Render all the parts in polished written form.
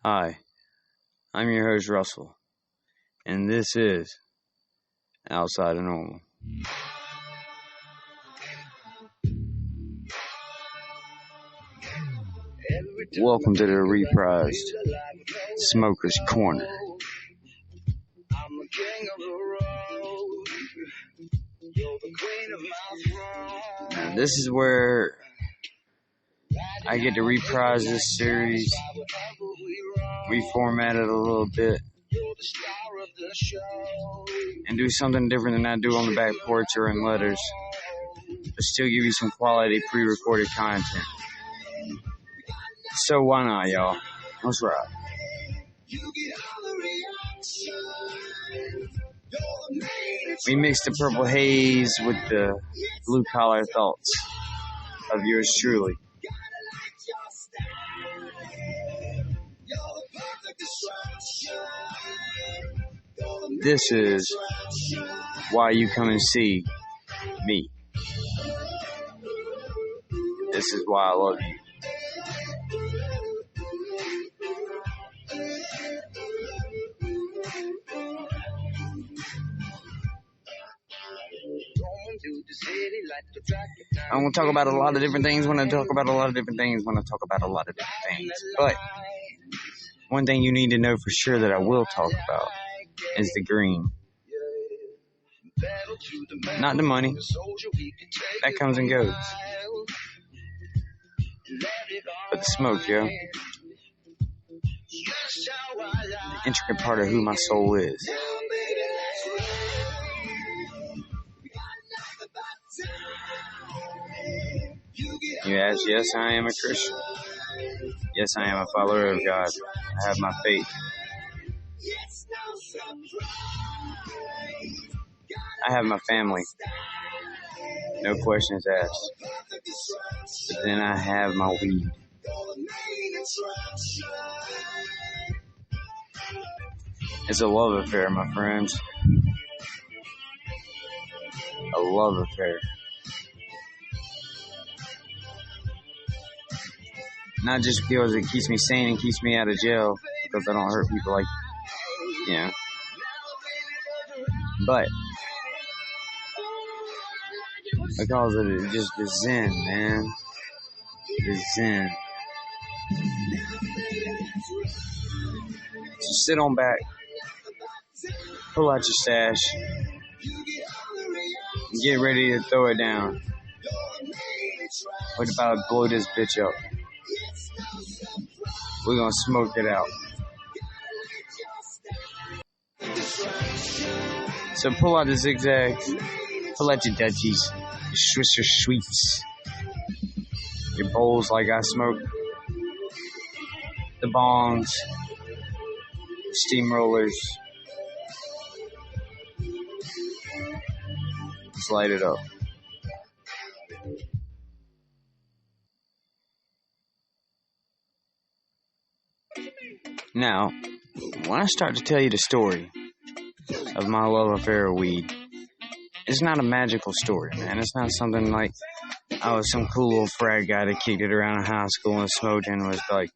Hi, I'm your host Russell, and this is Outside of Normal. Welcome to the reprised Smoker's Corner. Now, this is where I get to reprise this series, reformat it a little bit, and do something different than I do on the back porch or in letters, but still give you some quality pre-recorded content. So why not, y'all? Let's ride. We mix the purple haze with the blue-collar thoughts of yours truly. This is why you come and see me. This is why I love you. I'm going to talk about a lot of different things when I talk about a lot of different things when I talk about a lot of different things. But one thing you need to know for sure that I will talk about is the green. Not the money. That comes and goes. But the smoke, yo. The intricate part of who my soul is. You ask, yes, I am a Christian. Yes, I am a follower of God. I have my faith. I have my family. No questions asked. But then I have my weed. It's a love affair, my friends. A love affair. Not just because it keeps me sane and keeps me out of jail, because I don't hurt people like, but because of it, just the zen, man. The zen. So sit on back, pull out your stash, and get ready to throw it down. We're about to blow this bitch up. We're gonna smoke it out. So pull out the zigzags, pull out your Dutchies, your Swisher Sweets, your bowls like I smoke, the bongs, steamrollers. Just light it up. Now, when I start to tell you the story of my love affair with weed, it's not a magical story, man. It's not something like I was some cool little frat guy that kicked it around in high school and smoked and was like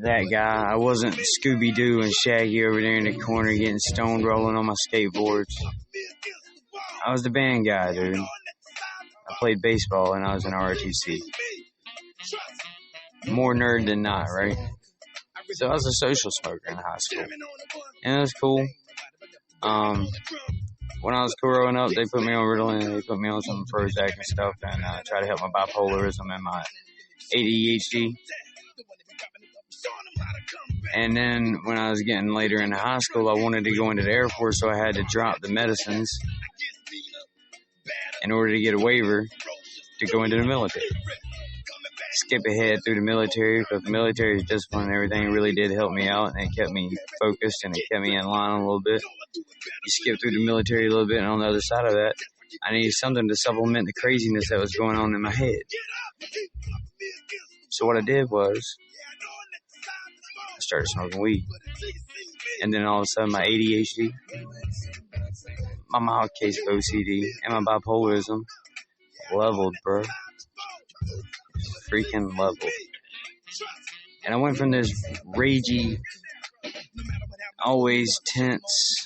that guy. I wasn't Scooby-Doo and Shaggy over there in the corner getting stoned rolling on my skateboards. I was the band guy, dude. I played baseball and I was in ROTC. More nerd than not, right? So I was a social smoker in high school. And it was cool. When I was growing up, they put me on Ritalin, they put me on some Prozac and stuff, and tried to help my bipolarism and my ADHD. And then when I was getting later into high school, I wanted to go into the Air Force, so I had to drop the medicines in order to get a waiver to go into the military. Skip ahead through the military, because the military's discipline and everything really did help me out, and it kept me focused and it kept me in line a little bit. You skip through the military a little bit, and on the other side of that, I needed something to supplement the craziness that was going on in my head. So what I did was, I started smoking weed. And then all of a sudden, my ADHD, my mild case of OCD, and my bipolarism leveled, bro. Freaking leveled. And I went from this ragey, always tense,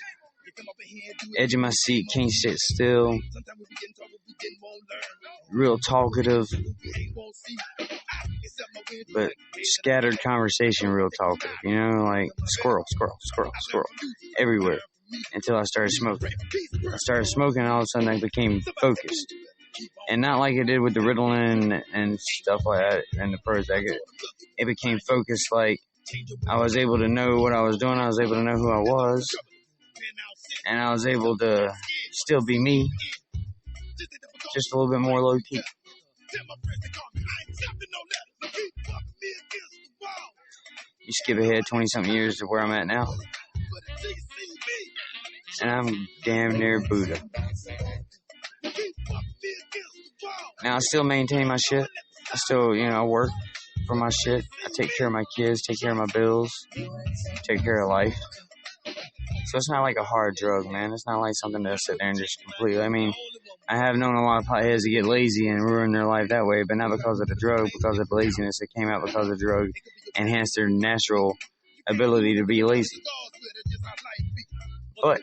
edge of my seat, can't sit still, real talkative, but scattered conversation, real talkative, you know, like squirrel, everywhere, until I started smoking. I started smoking, and all of a sudden I became focused. And not like it did with the Ritalin and stuff like that and the Prozac. It became focused, like I was able to know what I was doing, I was able to know who I was, and I was able to still be me, just a little bit more low-key. You skip ahead 20-something years to where I'm at now, and I'm damn near Buddha. Now, I still maintain my shit. I still, I work for my shit. I take care of my kids, take care of my bills, take care of life. So it's not like a hard drug, man. It's not like something to sit there and just completely... I mean, I have known a lot of potheads to get lazy and ruin their life that way, but not because of the drug, because of the laziness that came out because of the drug enhanced their natural ability to be lazy. But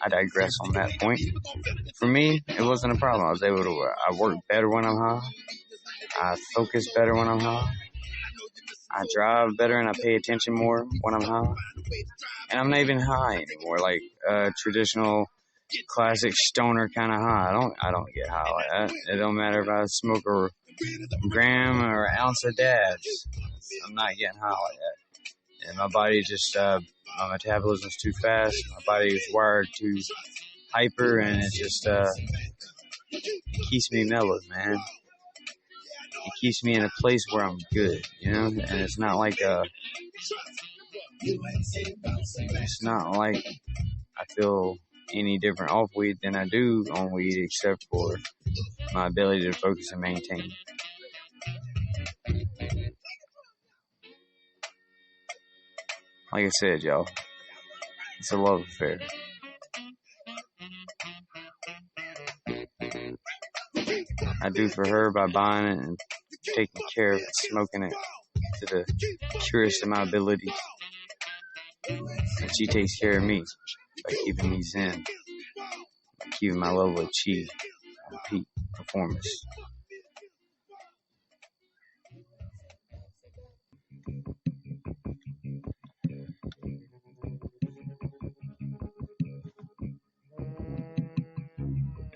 I digress on that point. For me, it wasn't a problem. I work better when I'm high. I focus better when I'm high. I drive better and I pay attention more when I'm high. And I'm not even high anymore, like traditional classic stoner kind of high. I don't get high like that. It don't matter if I smoke a gram or an ounce of dabs. I'm not getting high like that. And my body just, my metabolism's too fast. My body is wired too hyper, and it just keeps me mellowed, man. It keeps me in a place where I'm good, And it's not like it's not like I feel any different off weed than I do on weed, except for my ability to focus and maintain. Like I said, y'all, it's a love affair. I do for her by buying it and taking care of it, smoking it to the purest of my ability. And she takes care of me by keeping me zen, by keeping my level of chi on peak performance.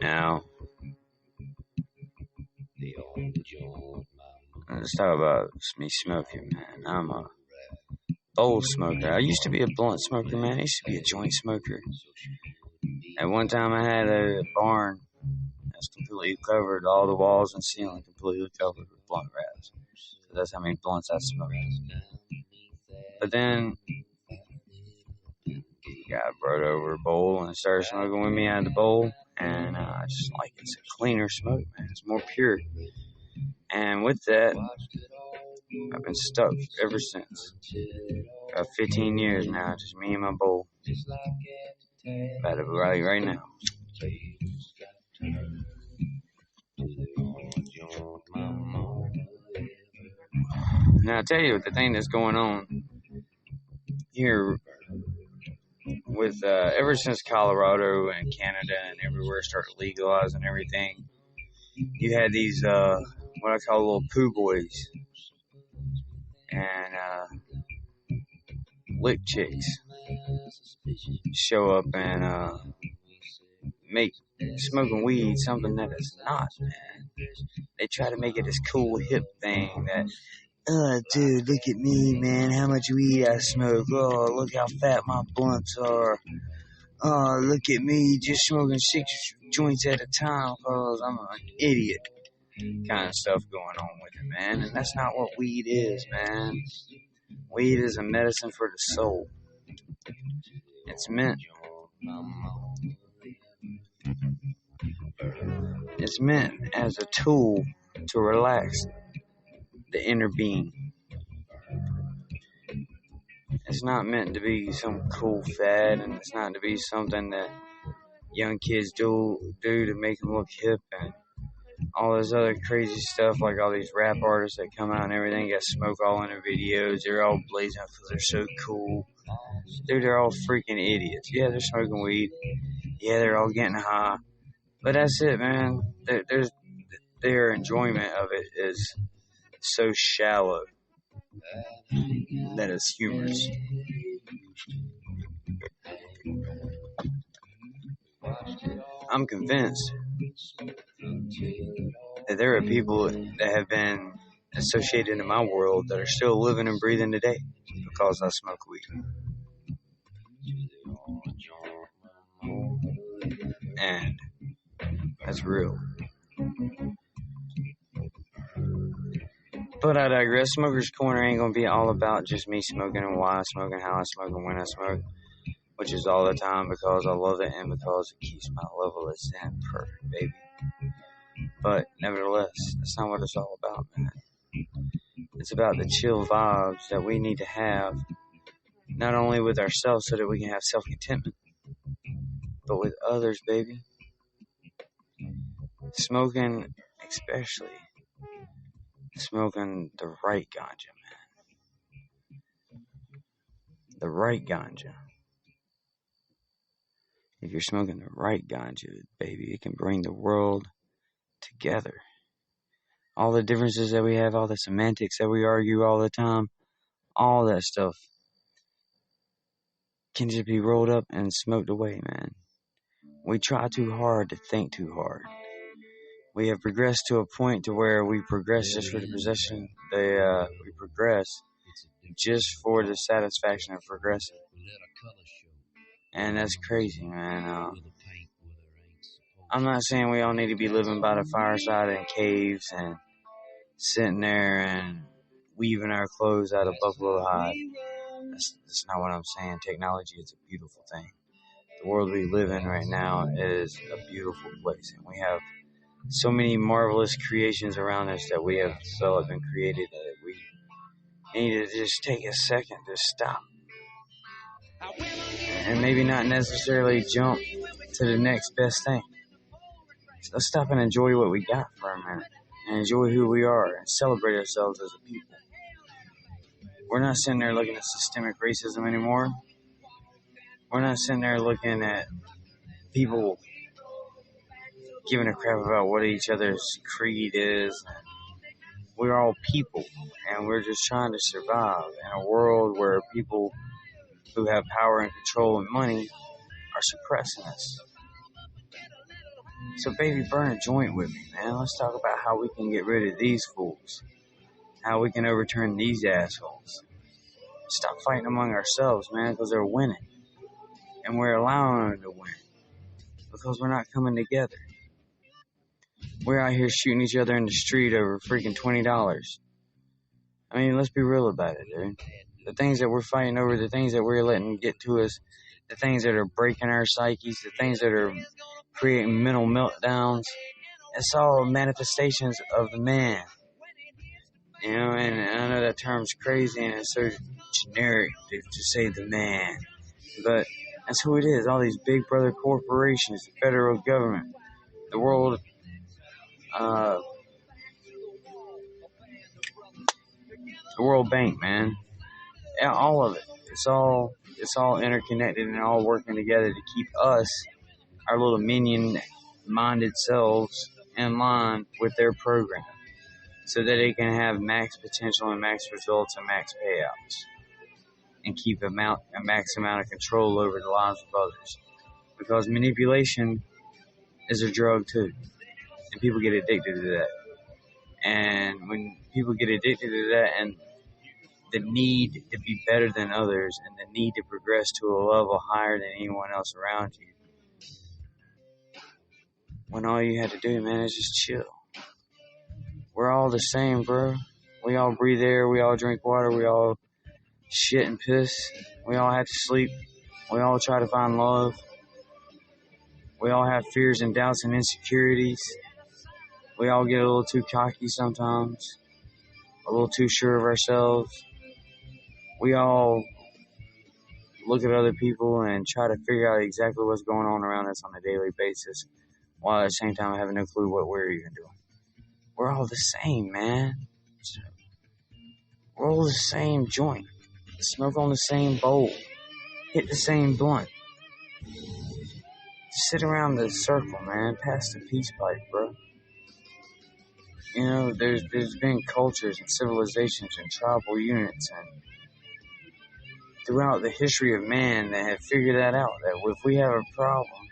Now, let's talk about me smoking, man. I'm a bowl smoker. I used to be a blunt smoker, man. I used to be a joint smoker. At one time, I had a barn that's completely covered, all the walls and ceiling completely covered with blunt wraps. So that's how many blunts I smoked. But then, guy brought over a bowl and started smoking with me out of the bowl, and I just like it's a cleaner smoke, man. It's more pure. And with that, I've been stuck ever since. About 15 years now, just me and my bowl. About to be right now. Now, I'll tell you the thing that's going on here with ever since Colorado and Canada and everywhere started legalizing everything, you had these what I call little poo boys and lick chicks show up and make smoking weed something that it's not, man. They try to make it this cool hip thing that, dude, look at me, man, how much weed I smoke. Oh, look how fat my blunts are. Oh, look at me, just smoking 6 joints at a time because I'm an idiot. Kind of stuff going on with it, man. And that's not what weed is, man. Weed is a medicine for the soul. It's meant as a tool to relax the inner being. It's not meant to be some cool fad, and it's not to be something that young kids do to make them look hip and all this other crazy stuff, like all these rap artists that come out and everything, got smoke all in their videos. They're all blazing up because they're so cool. Dude, they're all freaking idiots. Yeah, they're smoking weed. Yeah, they're all getting high. But that's it, man. Their enjoyment of it is so shallow that it's humorous. I'm convinced that there are people that have been associated in my world that are still living and breathing today because I smoke weed. And that's real. But I digress. Smoker's Corner ain't gonna be all about just me smoking and why I smoke and how I smoke and when I smoke, which is all the time because I love it and because it keeps my level of zen perfect, baby. But nevertheless, that's not what it's all about, man. It's about the chill vibes that we need to have, not only with ourselves so that we can have self-contentment, but with others, baby. Smoking, especially. Smoking the right ganja, man. The right ganja. If you're smoking the right ganja, baby, it can bring the world together. All the differences that we have, all the semantics that we argue all the time, all that stuff can just be rolled up and smoked away, man. We try too hard to think too hard. We have progressed to a point to where we progress just for the possession. We progress just for the satisfaction of progressing. And that's crazy, man. I'm not saying we all need to be living by the fireside in caves and sitting there and weaving our clothes out of buffalo hide. That's not what I'm saying. Technology is a beautiful thing. The world we live in right now is a beautiful place, and we have so many marvelous creations around us that we have developed and created that we need to just take a second to stop and maybe not necessarily jump to the next best thing. So let's stop and enjoy what we got for a minute and enjoy who we are and celebrate ourselves as a people. We're not sitting there looking at systemic racism anymore. We're not sitting there looking at people giving a crap about what each other's creed is. We're all people, and we're just trying to survive in a world where people who have power and control and money are suppressing us. So, baby, burn a joint with me, man. Let's talk about how we can get rid of these fools, how we can overturn these assholes. Stop fighting among ourselves, man, because they're winning, and we're allowing them to win because we're not coming together. We're out here shooting each other in the street over freaking $20. I mean, let's be real about it, dude. The things that we're fighting over, the things that we're letting get to us, the things that are breaking our psyches, the things that are creating mental meltdowns, it's all manifestations of the man. You know, and I know that term's crazy and it's so generic to say the man. But that's who it is. All these big brother corporations, the federal government, the World Bank, man. Yeah, all of it. It's all interconnected and all working together to keep us, our little minion-minded selves, in line with their program, so that they can have max potential and max results and max payouts, and keep a max amount of control over the lives of others. Because manipulation is a drug too, and people get addicted to that. And when people get addicted to that, and the need to be better than others, and the need to progress to a level higher than anyone else around you, when all you had to do, man, is just chill. We're all the same, bro. We all breathe air, we all drink water, we all shit and piss, we all have to sleep, we all try to find love, we all have fears and doubts and insecurities, we all get a little too cocky sometimes, a little too sure of ourselves, we all look at other people and try to figure out exactly what's going on around us on a daily basis, while at the same time having no clue what we're even doing. we're all the same, man. We're all the same joint. Smoke on the same bowl. Hit the same blunt. Sit around the circle, man. Pass the peace pipe, bro. You know, there's been cultures and civilizations and tribal units and throughout the history of man that have figured that out. That if we have a problem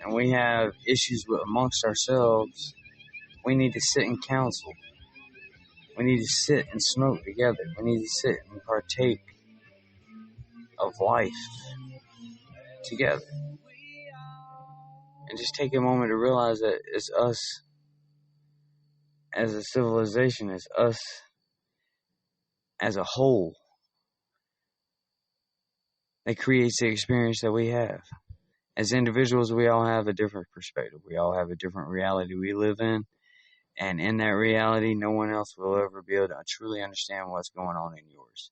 and we have issues amongst ourselves, we need to sit in council. We need to sit and smoke together. We need to sit and partake of life together. And just take a moment to realize that it's us as a civilization, it's us as a whole that creates the experience that we have. As individuals, we all have a different perspective. We all have a different reality we live in. And in that reality, no one else will ever be able to truly understand what's going on in yours.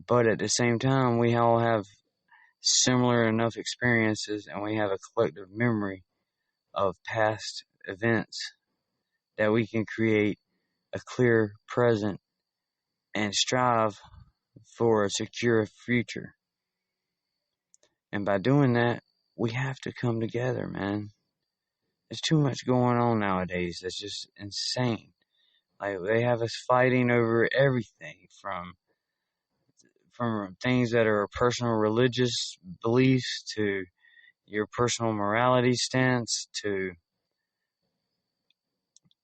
But at the same time, we all have similar enough experiences and we have a collective memory of past events that we can create a clear present and strive for a secure future. And by doing that, we have to come together, man. There's too much going on nowadays that's just insane. Like, they have us fighting over everything from things that are personal religious beliefs to your personal morality stance to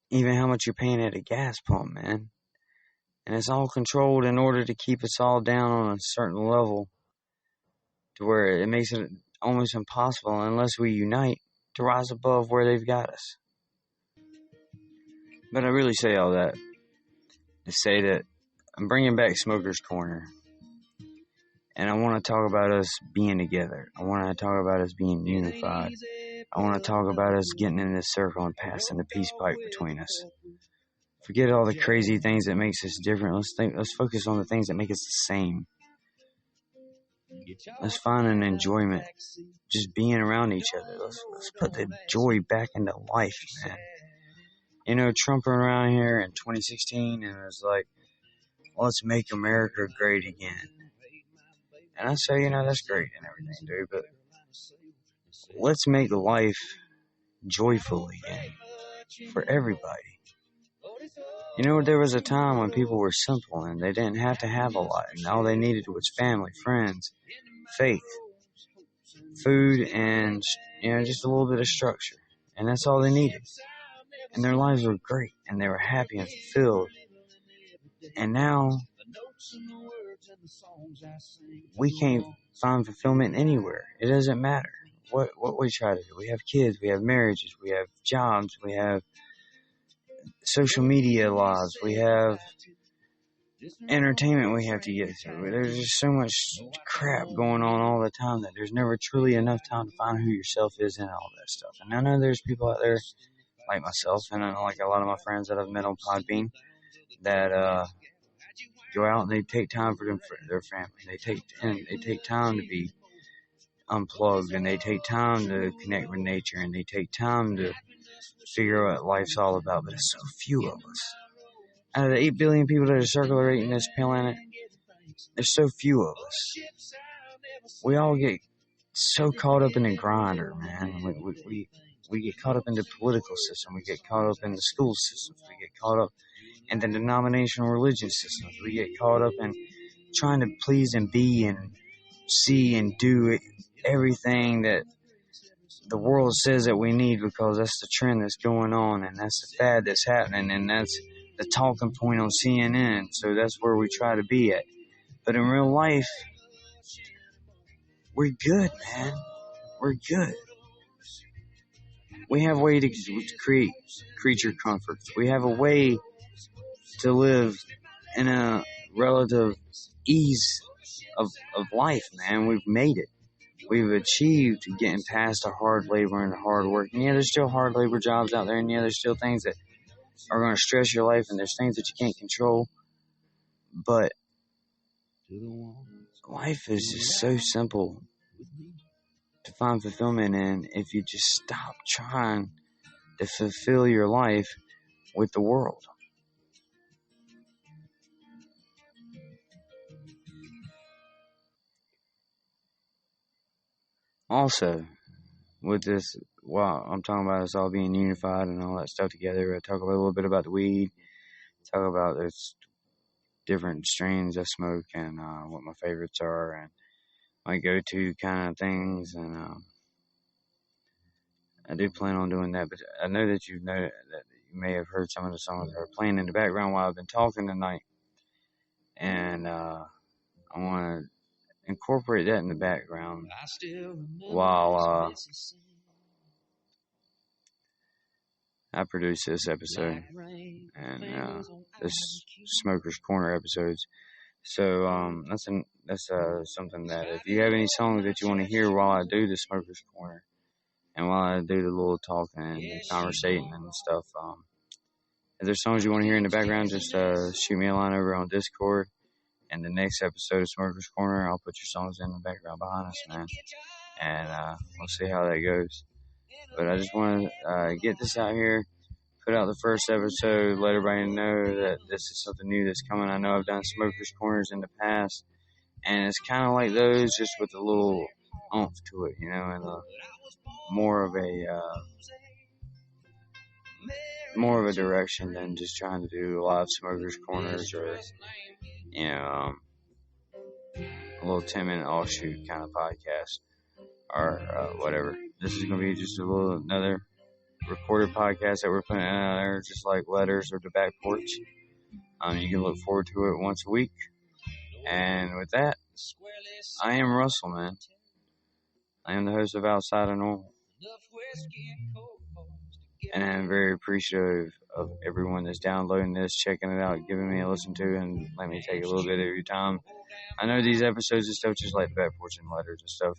even how much you're paying at a gas pump, man. And it's all controlled in order to keep us all down on a certain level to where it makes it almost impossible unless we unite to rise above where they've got us. But I really say all that to say that I'm bringing back Smoker's Corner. And I want to talk about us being together. I want to talk about us being unified. I want to talk about us getting in this circle and passing the peace pipe between us. Forget all the crazy things that makes us different. Let's focus on the things that make us the same. Let's find an enjoyment just being around each other. Let's put the joy back into life, man. You know, Trump around here in 2016 and it was like, let's make America great again. And I say, you know, that's great and everything, dude, but let's make life joyful again for everybody. You know, there was a time when people were simple and they didn't have to have a lot, and all they needed was family, friends, faith, food, and, you know, just a little bit of structure. And that's all they needed. And their lives were great, and they were happy and fulfilled. And now, we can't find fulfillment anywhere. It doesn't matter what we try to do. We have kids, we have marriages, we have jobs, we have social media lives, we have entertainment we have to get through. There's just so much crap going on all the time that there's never truly enough time to find who yourself is and all that stuff. And I know there's people out there like myself and I know like a lot of my friends that I've met on Podbean that go out and they take time for their family. They take time to be unplugged and they take time to connect with nature and they take time to figure out what life's all about. But there's so few of us. Out of the 8 billion people that are circulating this planet, there's so few of us. We all get so caught up in the grinder, man. We get caught up in the political system. We get caught up in the school systems. We get caught up in the denominational religion systems. We get caught up in trying to please and be and see and do everything that the world says that we need because that's the trend that's going on and that's the fad that's happening and that's the talking point on CNN. So that's where we try to be at. But in real life, we're good, man. We're good. We have a way to create creature comforts. We have a way to live in a relative ease of life, man. We've made it. We've achieved getting past the hard labor and the hard work. And yeah, there's still hard labor jobs out there. And yeah, there's still things that are going to stress your life. And there's things that you can't control. But life is just so simple to find fulfillment in if you just stop trying to fulfill your life with the world. Also, with this, while I'm talking about us all being unified and all that stuff together, I talk a little bit about the weed, talk about those different strains I smoke and what my favorites are and my go-to kind of things. And I do plan on doing that, but I know that you may have heard some of the songs that are playing in the background while I've been talking tonight, and I want to incorporate that in the background while I produce this episode and this Smoker's Corner episodes. So that's something that if you have any songs that you want to hear while I do the Smoker's Corner and while I do the little talking and conversating and stuff, if there's songs you want to hear in the background, just shoot me a line over on Discord. And the next episode of Smoker's Corner, I'll put your songs in the background behind us, man. And we'll see how that goes. But I just want to get this out here, put out the first episode, let everybody know that this is something new that's coming. I know I've done Smoker's Corners in the past, and it's kind of like those, just with a little oomph to it, and more of a direction than just trying to do live Smoker's Corners or a little 10-minute offshoot kind of podcast or whatever. This is going to be just another recorded podcast that we're putting out there, just like Letters or The Back Porch. You can look forward to it once a week. And with that, I am Russell, man. I am the host of Outside of Normal. And I'm very appreciative of everyone that's downloading this, checking it out, giving me a listen to, and let me take a little bit of your time. I know these episodes and stuff, just like the Back Porch and Letters and stuff,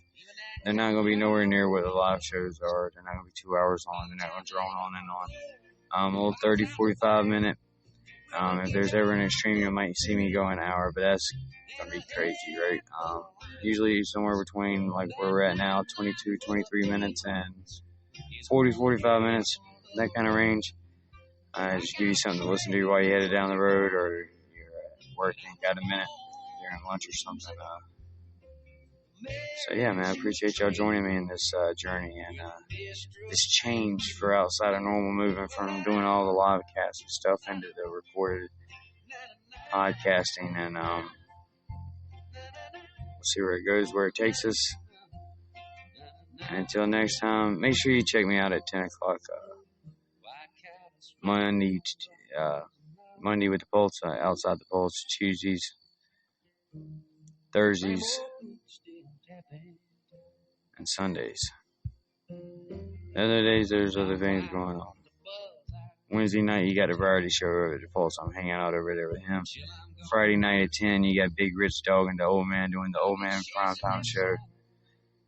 they're not going to be nowhere near what the live shows are. They're not going to be 2 hours long. They're not going to drone on and on. A little 30, 45 minute. If there's ever an extreme, you might see me go an hour, but that's going to be crazy, right? Usually somewhere between, like where we're at now, 22, 23 minutes and 40, 45 minutes, that kind of range. Just give you something to listen to while you're headed down the road or you're at work and got a minute during lunch or something. So yeah, man, I appreciate y'all joining me in this journey and this change for Outside of Normal, moving from doing all the live cast and stuff into the recorded podcasting, and we'll see where it goes, where it takes us. And until next time, make sure you check me out at 10 o'clock Monday with the Pulse, Outside the Pulse, Tuesdays, Thursdays, and Sundays. The other days, there's other things going on. Wednesday night, you got a variety show over at the Pulse. I'm hanging out over there with him. Friday night at 10, you got Big Rich Dog and the Old Man doing the Old Man Primetime Show.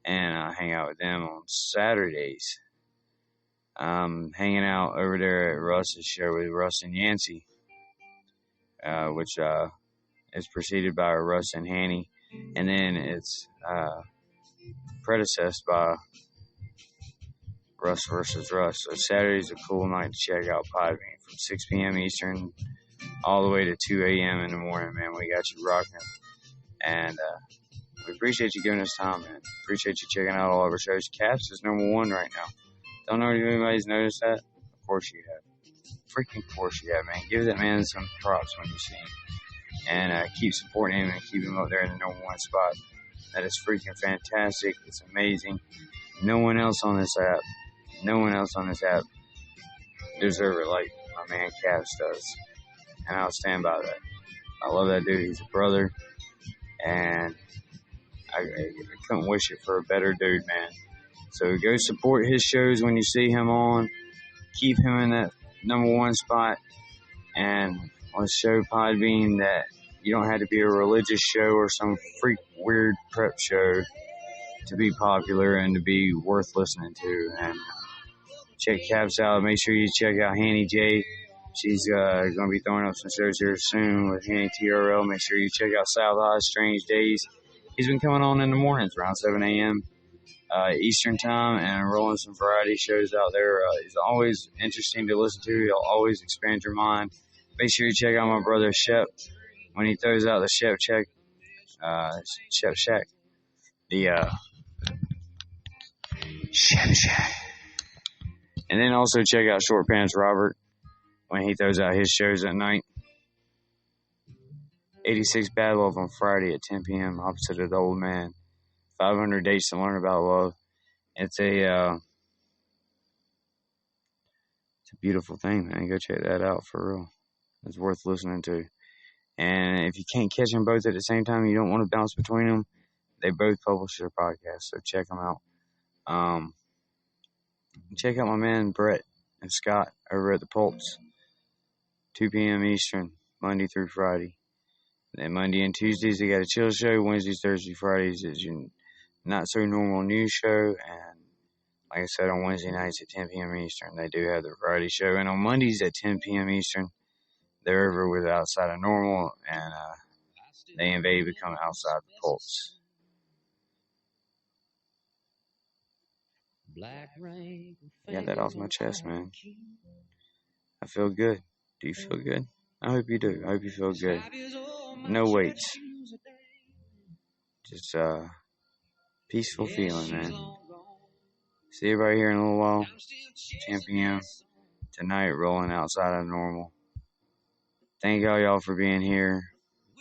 And I hang out with them on Saturdays. I'm hanging out over there at Russ's show with Russ and Yancey, which is preceded by Russ and Hanny. And then it's predecessed by Russ versus Russ. So Saturday's a cool night to check out Podbean from 6 p.m. Eastern all the way to 2 a.m. in the morning, man. We got you rocking. And we appreciate you giving us time, man. Appreciate you checking out all of our shows. Caps is number one right now. Don't know if anybody's noticed that? Of course you have. Freaking course you have, man. Give that man some props when you see him. And keep supporting him and keep him up there in the number one spot. That is freaking fantastic. It's amazing. No one else on this app deserve it like my man Caps does. And I'll stand by that. I love that dude. He's a brother. And I couldn't wish it for a better dude, man. So go support his shows when you see him on. Keep him in that number one spot. And let's show Podbean that you don't have to be a religious show or some freak weird prep show to be popular and to be worth listening to. And check Caps out. Make sure you check out Hanny J. She's going to be throwing up some shows here soon with Hanny TRL. Make sure you check out South High Strange Days. He's been coming on in the mornings around 7 a.m. Eastern time, and rolling some variety shows out there. It's always interesting to listen to. It'll always expand your mind. Make sure you check out my brother Shep when he throws out the Shep Shack. The Shep Shack. And then also check out Short Pants Robert when he throws out his shows at night. 86 Bad Love on Friday at 10 p.m. opposite of the Old Man. 500 Dates to Learn About Love. It's a beautiful thing, man. Go check that out for real. It's worth listening to. And if you can't catch them both at the same time, you don't want to bounce between them, they both publish their podcast, so check them out. Check out my man Brett and Scott over at the Pulps. 2 p.m. Eastern, Monday through Friday. Then Monday and Tuesdays, they got a chill show. Wednesdays, Thursdays, Fridays is your not so normal news show. And like I said, on Wednesday nights at 10 p.m. Eastern, they do have their variety show. And on Mondays at 10 p.m. Eastern, they're over with Outside of Normal, and they invade become Outside the Pulse. Got that off my chest, man. I feel good. Do you feel good? I hope you do. I hope you feel good. No weights. Just peaceful feeling, man. See everybody here in a little while. 10 p.m. tonight, rolling Outside of Normal. Thank all y'all for being here.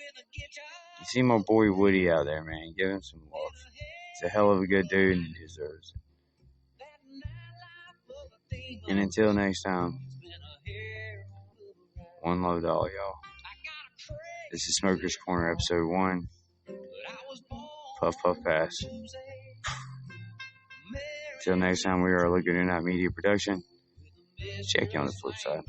You see my boy Woody out there, man. Give him some love. He's a hell of a good dude and he deserves it. And until next time, one love to all y'all. This is Smoker's Corner, episode 1. Puff, puff, pass. Until next time, we are Lagoon Night Media Production. Check you on the flip side.